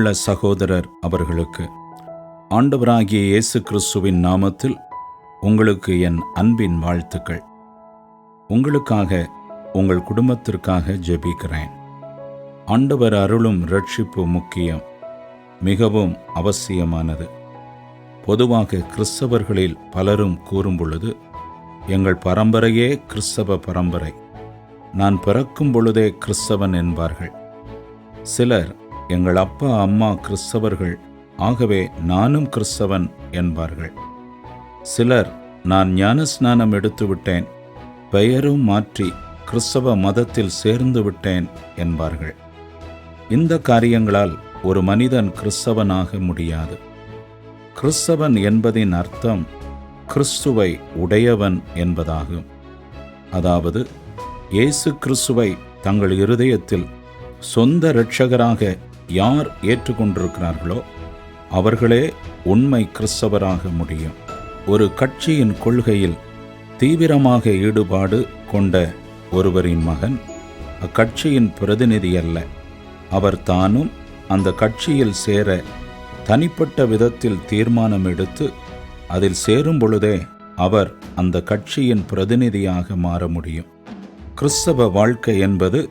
அன்புள்ள சகோதரர் அவர்களுக்கு ஆண்டவராகிய இயேசு கிறிஸ்துவின் நாமத்தில் உங்களுக்கு என் அன்பின் வாழ்த்துக்கள். உங்களுக்காக, உங்கள் குடும்பத்திற்காக ஜெபிக்கிறேன். ஆண்டவர் அருளும் இரட்சிப்பு முக்கியம், மிகவும் அவசியமானது. பொதுவாக கிறிஸ்தவர்களில் பலரும் கூறும் பொழுது, எங்கள் பரம்பரையே கிறிஸ்தவ பரம்பரை, நான் பிறக்கும் பொழுதே கிறிஸ்தவன் என்பார்கள். சிலர் எங்கள் அப்பா அம்மா கிறிஸ்தவர்கள், ஆகவே நானும் கிறிஸ்தவன் என்பார்கள். சிலர் நான் ஞானஸ்நானம் எடுத்துவிட்டேன், பெயரும் மாற்றி கிறிஸ்தவ மதத்தில் சேர்ந்து விட்டேன் என்பார்கள். இந்த காரியங்களால் ஒரு மனிதன் கிறிஸ்தவனாக முடியாது. கிறிஸ்தவன் என்பதின் அர்த்தம் கிறிஸ்துவை உடையவன் என்பதாகும். அதாவது இயேசு கிறிஸ்துவை தங்கள் இருதயத்தில் சொந்த இரட்சகராக யார் ஏற்றுக்கொண்டிருக்கிறார்களோ அவர்களே உண்மை கிறிஸ்தவராக முடியும். ஒரு கட்சியின் கொள்கையில் தீவிரமாக ஈடுபாடு கொண்ட ஒருவரின் மகன் அக்கட்சியின் பிரதிநிதி அல்ல. அவர் தானும் அந்த கட்சியில் சேர தனிப்பட்ட விதத்தில் தீர்மானம் எடுத்து அதில் சேரும் பொழுதே அவர் அந்த கட்சியின் பிரதிநிதியாக மாற முடியும். கிறிஸ்தவ வாழ்க்கை என்பது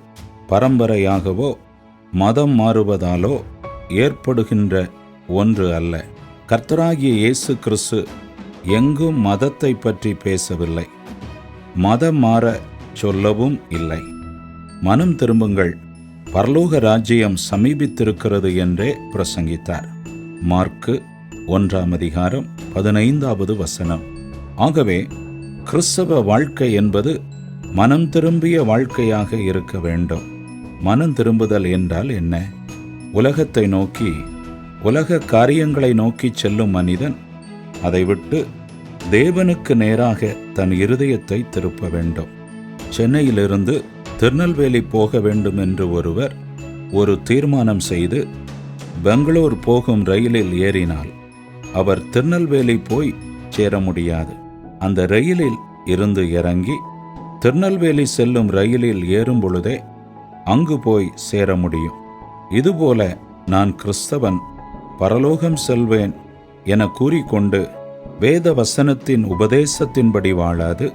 பரம்பரையாகவோ மதம் மாறுவதாலோ ஏற்படுகின்ற ஒன்று அல்ல. கர்த்தராகிய இயேசு கிறிஸ்து எங்கும் மதத்தை பற்றி பேசவில்லை, மதம் மாற சொல்லவும் இல்லை. மனம் திரும்புங்கள், பரலோக ராஜ்யம் சமீபித்திருக்கிறது என்றே பிரசங்கித்தார். மார்க்கு 1:15. ஆகவே கிறிஸ்தவ வாழ்க்கை என்பது மனம் திரும்பிய வாழ்க்கையாக இருக்க வேண்டும். மனம் திரும்புதல் என்றால் என்ன? உலகத்தை நோக்கி, உலக காரியங்களை நோக்கி செல்லும் மனிதன் அதை விட்டு தேவனுக்கு நேராக தன் இருதயத்தை திருப்ப வேண்டும். சென்னையிலிருந்து திருநெல்வேலி போக வேண்டும் என்று ஒருவர் ஒரு தீர்மானம் செய்து பெங்களூர் போகும் ரயிலில் ஏறினால் அவர் திருநெல்வேலி போய் சேர முடியாது. அந்த ரயிலில் இருந்து இறங்கி திருநெல்வேலி செல்லும் ரயிலில் ஏறும் பொழுதே அங்கு போய் சேர முடியும். இதுபோல நான் கிறிஸ்தவன், பரலோகம் செல்வேன் என கூறிக்கொண்டு வேத வசனத்தின் உபதேசத்தின்படி வாழாது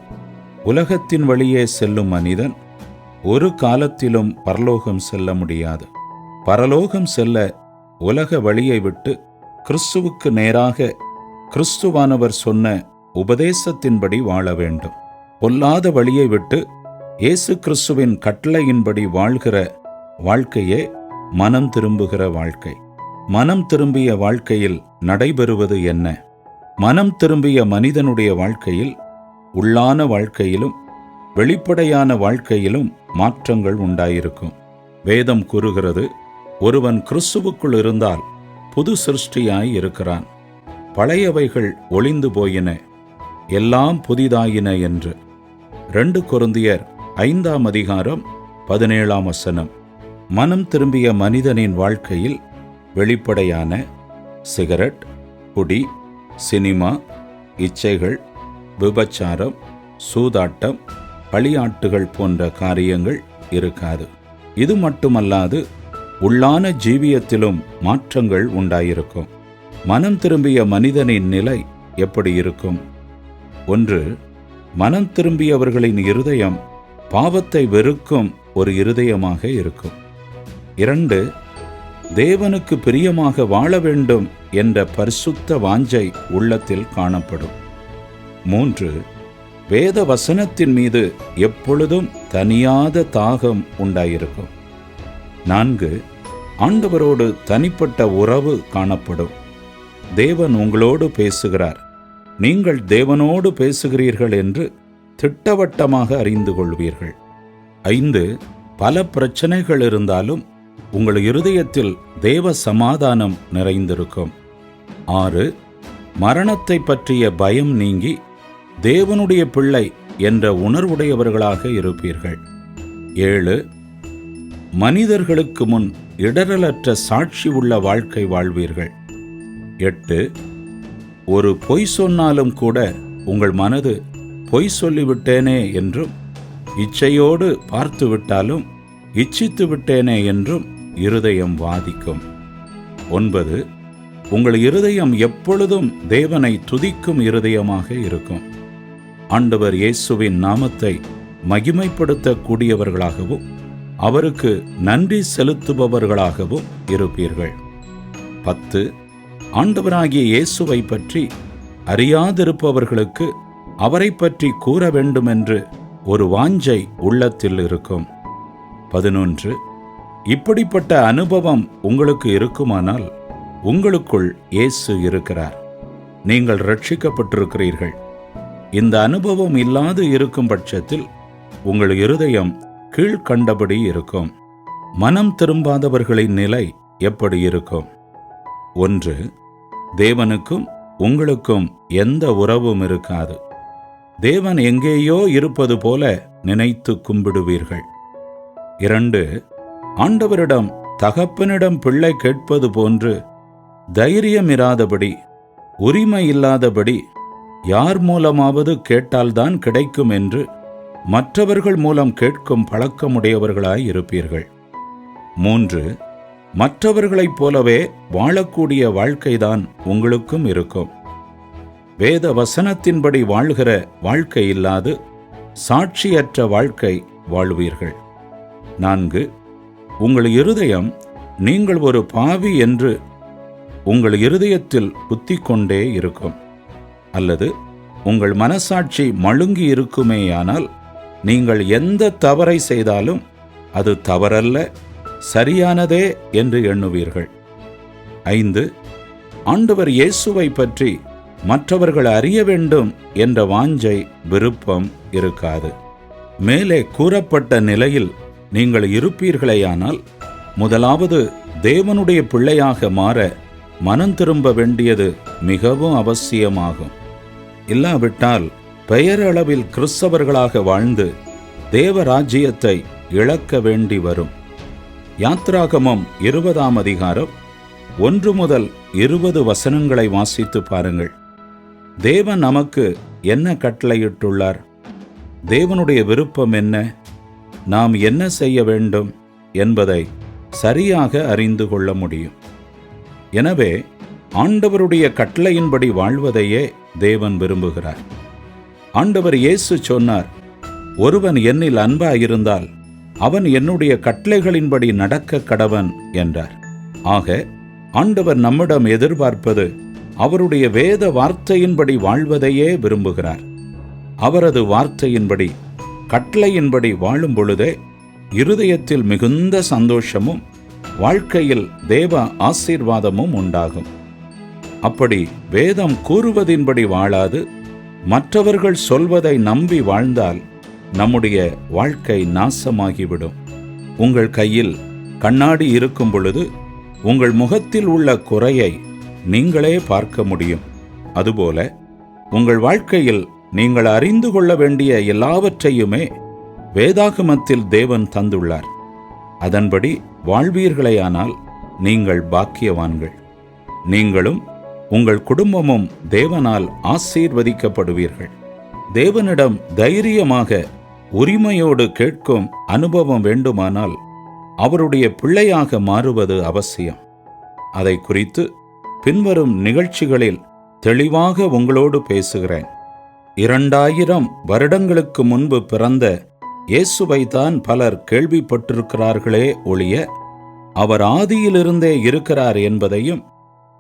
உலகத்தின் வழியே செல்லும் மனிதன் ஒரு காலத்திலும் பரலோகம் செல்ல முடியாது. பரலோகம் செல்ல உலக வழியை விட்டு கிறிஸ்துவுக்கு நேராக கிறிஸ்துவானவர் சொன்ன உபதேசத்தின்படி வாழ வேண்டும். பொல்லாத வழியை விட்டு இயேசு கிறிஸ்துவின் கட்டளையின்படி வாழ்கிற வாழ்க்கையே மனம் திரும்புகிற வாழ்க்கை. மனம் திரும்பிய வாழ்க்கையில் நடைபெறுவது என்ன? மனம் திரும்பிய மனிதனுடைய வாழ்க்கையில் உள்ளான வாழ்க்கையிலும் வெளிப்படையான வாழ்க்கையிலும் மாற்றங்கள் உண்டாயிருக்கும். வேதம் கூறுகிறது, ஒருவன் கிறிஸ்துவுக்குள் இருந்தால் புது சிருஷ்டியாய் இருக்கிறான், பழையவைகள் ஒளிந்து போயின, எல்லாம் புதிதாயின என்று. 2 கொரிந்தியர் 5:17. மனம் திரும்பிய மனிதனின் வாழ்க்கையில் வெளிப்படையான சிகரெட், குடி, சினிமா, இச்சைகள், விபச்சாரம், சூதாட்டம், களியாட்டுகள் போன்ற காரியங்கள் இருக்காது. இது மட்டுமல்லாது உள்ளான ஜீவியத்திலும் மாற்றங்கள் உண்டாயிருக்கும். மனம் திரும்பிய மனிதனின் நிலை எப்படி இருக்கும்? 1. மனம் திரும்பியவர்களின் இருதயம் பாவத்தை வெறுக்கும் ஒரு இருதயமாக இருக்கும். 2. தேவனுக்கு பிரியமாக வாழ வேண்டும் என்ற பரிசுத்த வாஞ்சை உள்ளத்தில் காணப்படும். 3. வேத வசனத்தின் மீது எப்பொழுதும் தனியாத தாகம் உண்டாயிருக்கும். 4. ஆண்டவரோடு தனிப்பட்ட உறவு காணப்படும். தேவன் உங்களோடு பேசுகிறார், நீங்கள் தேவனோடு பேசுகிறீர்கள் என்று திட்டவட்டமாக அறிந்து கொள்வீர்கள். 5. பல பிரச்சனைகள் இருந்தாலும் உங்கள் இருதயத்தில் தேவ சமாதானம் நிறைந்திருக்கும். 6. மரணத்தை பற்றிய பயம் நீங்கி தேவனுடைய பிள்ளை என்ற உணர்வுடையவர்களாக இருப்பீர்கள். 7. மனிதர்களுக்கு முன் இடரலற்ற சாட்சி உள்ள வாழ்க்கை வாழ்வீர்கள். 8. ஒரு பொய் சொன்னாலும் கூட உங்கள் மனது பொய் சொல்லிவிட்டேனே என்றும், இச்சையோடு பார்த்து விட்டாலும் இச்சித்து விட்டேனே என்றும் இருதயம் வாதிக்கும். 9. உங்கள் இருதயம் எப்பொழுதும் தேவனை துதிக்கும் இருதயமாக இருக்கும். ஆண்டவர் இயேசுவின் நாமத்தை மகிமைப்படுத்தக்கூடியவர்களாகவும் அவருக்கு நன்றி செலுத்துபவர்களாகவும் இருப்பீர்கள். 10. ஆண்டவராகிய இயேசுவை பற்றி அறியாதிருப்பவர்களுக்கு அவரை பற்றி கூற வேண்டுமென்று ஒரு வாஞ்சை உள்ளத்தில் இருக்கும். 11. இப்படிப்பட்ட அனுபவம் உங்களுக்கு இருக்குமானால் உங்களுக்குள் இயேசு இருக்கிறார், நீங்கள் ரட்சிக்கப்பட்டிருக்கிறீர்கள். இந்த அனுபவம் இல்லாது இருக்கும் பட்சத்தில் உங்கள் இருதயம் கீழ்கண்டபடி இருக்கும். மனம் திரும்பாதவர்களின் நிலை எப்படி இருக்கும்? 1. தேவனுக்கும் உங்களுக்கும் எந்த உறவும் இருக்காது. தேவன் எங்கேயோ இருப்பது போல நினைத்து கும்பிடுவீர்கள். 2. ஆண்டவரிடம் தகப்பனிடம் பிள்ளை கேட்பது போன்று தைரியம் இராதபடி, உரிமை இல்லாதபடி யார் மூலமாவது கேட்டால்தான் கிடைக்கும் என்று மற்றவர்கள் மூலம் கேட்கும் பழக்கமுடையவர்களாய் இருப்பீர்கள். 3. மற்றவர்களைப் போலவே வாழக்கூடிய வாழ்க்கைதான் உங்களுக்கும் இருக்கும். வேத வசனத்தின்படி வாழ்கிற வாழ்க்கை இல்லாது சாட்சியற்ற வாழ்க்கை வாழ்வீர்கள். 4. உங்கள் இருதயம் நீங்கள் ஒரு பாவி என்று உங்கள் இருதயத்தில் குத்திக்கொண்டே இருக்கும். அல்லது உங்கள் மனசாட்சி மழுங்கி இருக்குமேயானால் நீங்கள் எந்த தவறை செய்தாலும் அது தவறல்ல, சரியானதே என்று எண்ணுவீர்கள். 5. ஆண்டவர் இயேசுவை பற்றி மற்றவர்கள் அறிய வேண்டும் என்ற வாஞ்சை, விருப்பம் இருக்காது. மேலே கூறப்பட்ட நிலையில் நீங்கள் இருப்பீர்களேயானால் முதலாவது தேவனுடைய பிள்ளையாக மாற மனம் திரும்ப வேண்டியது மிகவும் அவசியமாகும். இல்லாவிட்டால் பெயரளவில் கிறிஸ்தவர்களாக வாழ்ந்து தேவ ராஜ்யத்தை இழக்க வேண்டி வரும். யாத்ராகமம் 20ஆம் அதிகாரம் 1 முதல் 20 வசனங்களை வாசித்து பாருங்கள். தேவன் நமக்கு என்ன கட்டளையிட்டுள்ளார்? தேவனுடைய விருப்பம் என்ன? நாம் என்ன செய்ய வேண்டும் என்பதை சரியாக அறிந்து கொள்ள முடியும். எனவே ஆண்டவருடைய கட்டளையின்படி வாழ்வதையே தேவன் விரும்புகிறார். ஆண்டவர் இயேசு சொன்னார், ஒருவன் என்னில் அன்பாயிருந்தால் அவன் என்னுடைய கட்டளைகளின்படி நடக்க கடவன் என்றார். ஆக ஆண்டவர் நம்மிடம் எதிர்பார்ப்பது அவருடைய வேத வார்த்தையின்படி வாழ்வதையே விரும்புகிறார். அவரது வார்த்தையின்படி, கட்டளையின்படி வாழும் பொழுதே இருதயத்தில் மிகுந்த சந்தோஷமும் வாழ்க்கையில் தேவ ஆசீர்வாதமும் உண்டாகும். அப்படி வேதம் கூறுவதின்படி வாழாது மற்றவர்கள் சொல்வதை நம்பி வாழ்ந்தால் நம்முடைய வாழ்க்கை நாசமாகிவிடும். உங்கள் கையில் கண்ணாடி இருக்கும் பொழுது உங்கள் முகத்தில் உள்ள குறையை நீங்களே பார்க்க முடியும். அதுபோல உங்கள் வாழ்க்கையில் நீங்கள் அறிந்து கொள்ள வேண்டிய எல்லாவற்றையுமே வேதாகமத்தில் தேவன் தந்துள்ளார். அதன்படி வாழ்வீர்களேயானால் நீங்கள் பாக்கியவான்கள். நீங்களும் உங்கள் குடும்பமும் தேவனால் ஆசீர்வதிக்கப்படுவீர்கள். தேவனிடம் தைரியமாக உரிமையோடு கேட்கும் அனுபவம் வேண்டுமானால் அவருடைய பிள்ளையாக மாறுவது அவசியம். அதை குறித்து பின்வரும் நிகழ்ச்சிகளில் தெளிவாக உங்களோடு பேசுகிறேன். 2000 வருடங்களுக்கு முன்பு பிறந்த இயேசுவைத்தான் பலர் கேள்விப்பட்டிருக்கிறார்களே ஒழிய அவர் ஆதியிலிருந்தே இருக்கிறார் என்பதையும்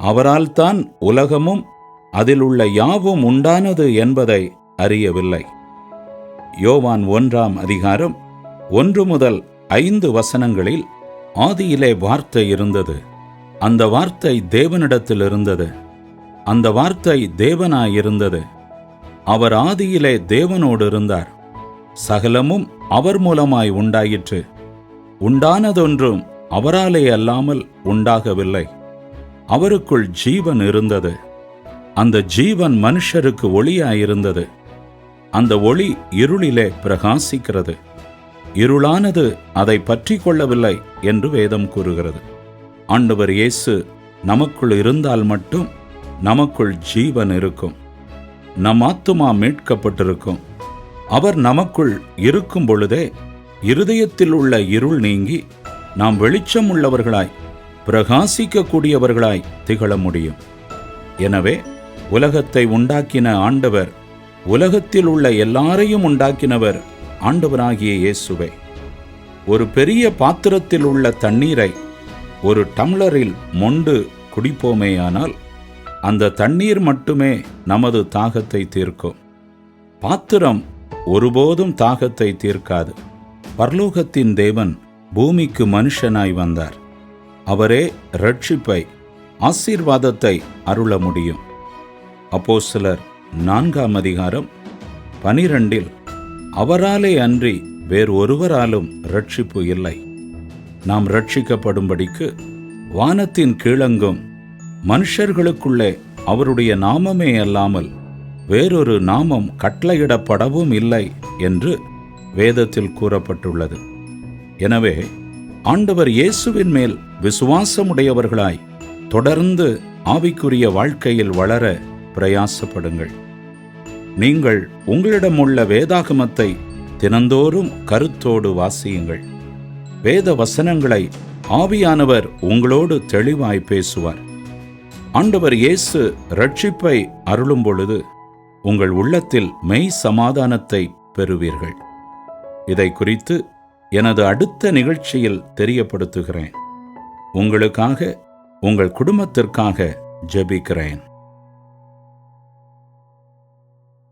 அவரால் தான் உலகமும் அதில் உள்ள யாவும் உண்டானது என்பதை அறியவில்லை. யோவான் 1ஆம் அதிகாரம் 1 முதல் 5 வசனங்களில் ஆதியிலே வார்த்தை இருந்தது, அந்த வார்த்தை தேவனிடத்தில் இருந்தது, அந்த வார்த்தை தேவனாயிருந்தது, அவர் ஆதியிலே தேவனோடு இருந்தார், சகலமும் அவர் மூலமாய் உண்டாயிற்று, உண்டானதொன்றும் அவராலே அல்லாமல் உண்டாகவில்லை, அவருக்குள் ஜீவன் இருந்தது, அந்த ஜீவன் மனுஷருக்கு ஒளியாயிருந்தது, அந்த ஒளி இருளிலே பிரகாசிக்கிறது, இருளானது அதை பற்றி கொள்ளவில்லை என்று வேதம் கூறுகிறது. ஆண்டவர் இயேசு நமக்குள் இருந்தால் மட்டும் நமக்குள் ஜீவன் இருக்கும், நம் ஆத்துமா மீட்கப்பட்டிருக்கும். அவர் நமக்குள் இருக்கும் பொழுதே இருதயத்தில் உள்ள இருள் நீங்கி நாம் வெளிச்சம் உள்ளவர்களாய் பிரகாசிக்கக்கூடியவர்களாய் திகழ முடியும். எனவே உலகத்தை உண்டாக்கின ஆண்டவர், உலகத்தில் உள்ள எல்லாரையும் உண்டாக்கினவர் ஆண்டவராகிய இயேசுவே. ஒரு பெரிய பாத்திரத்தில் உள்ள தண்ணீரை ஒரு டம்ளரில் மொண்டு குடிப்போமேயானால் அந்த தண்ணீர் மட்டுமே நமது தாகத்தை தீர்க்கும். பாத்திரம் ஒருபோதும் தாகத்தை தீர்க்காது. பரலோகத்தின் தேவன் பூமிக்கு மனுஷனாய் வந்தார். அவரே இரட்சிப்பை, ஆசீர்வாதத்தை அருள முடியும். அப்போஸ்தலர் 4:12 அவராலே அன்றி வேறு ஒருவராலும் இரட்சிப்பு இல்லை. நாம் இரட்சிக்கப்படும்படிக்கு வானத்தின் கீழெங்கும் மனுஷர்களுக்குள்ளே அவருடைய நாமமே அல்லாமல் வேறொரு நாமம் கட்டளையிடப்படவும் இல்லை என்று வேதத்தில் கூறப்பட்டுள்ளது. எனவே ஆண்டவர் இயேசுவின் மேல் விசுவாசமுடையவர்களாய் தொடர்ந்து ஆவிக்குரிய வாழ்க்கையில் வளர பிரயாசப்படுங்கள். நீங்கள் உங்களிடமுள்ள வேதாகமத்தை தினந்தோறும் கருத்தோடு வாசியுங்கள். வேத வசனங்களை ஆவியானவர் உங்களோடு தெளிவாய் பேசுவார். ஆண்டவர் இயேசு இரட்சிப்பை அருளும் பொழுது உங்கள் உள்ளத்தில் மெய் சமாதானத்தை பெறுவீர்கள். இதை குறித்து எனது அடுத்த நிகழ்ச்சியில் தெரியப்படுத்துகிறேன். உங்களுக்காக, உங்கள் குடும்பத்திற்காக ஜெபிக்கிறேன்.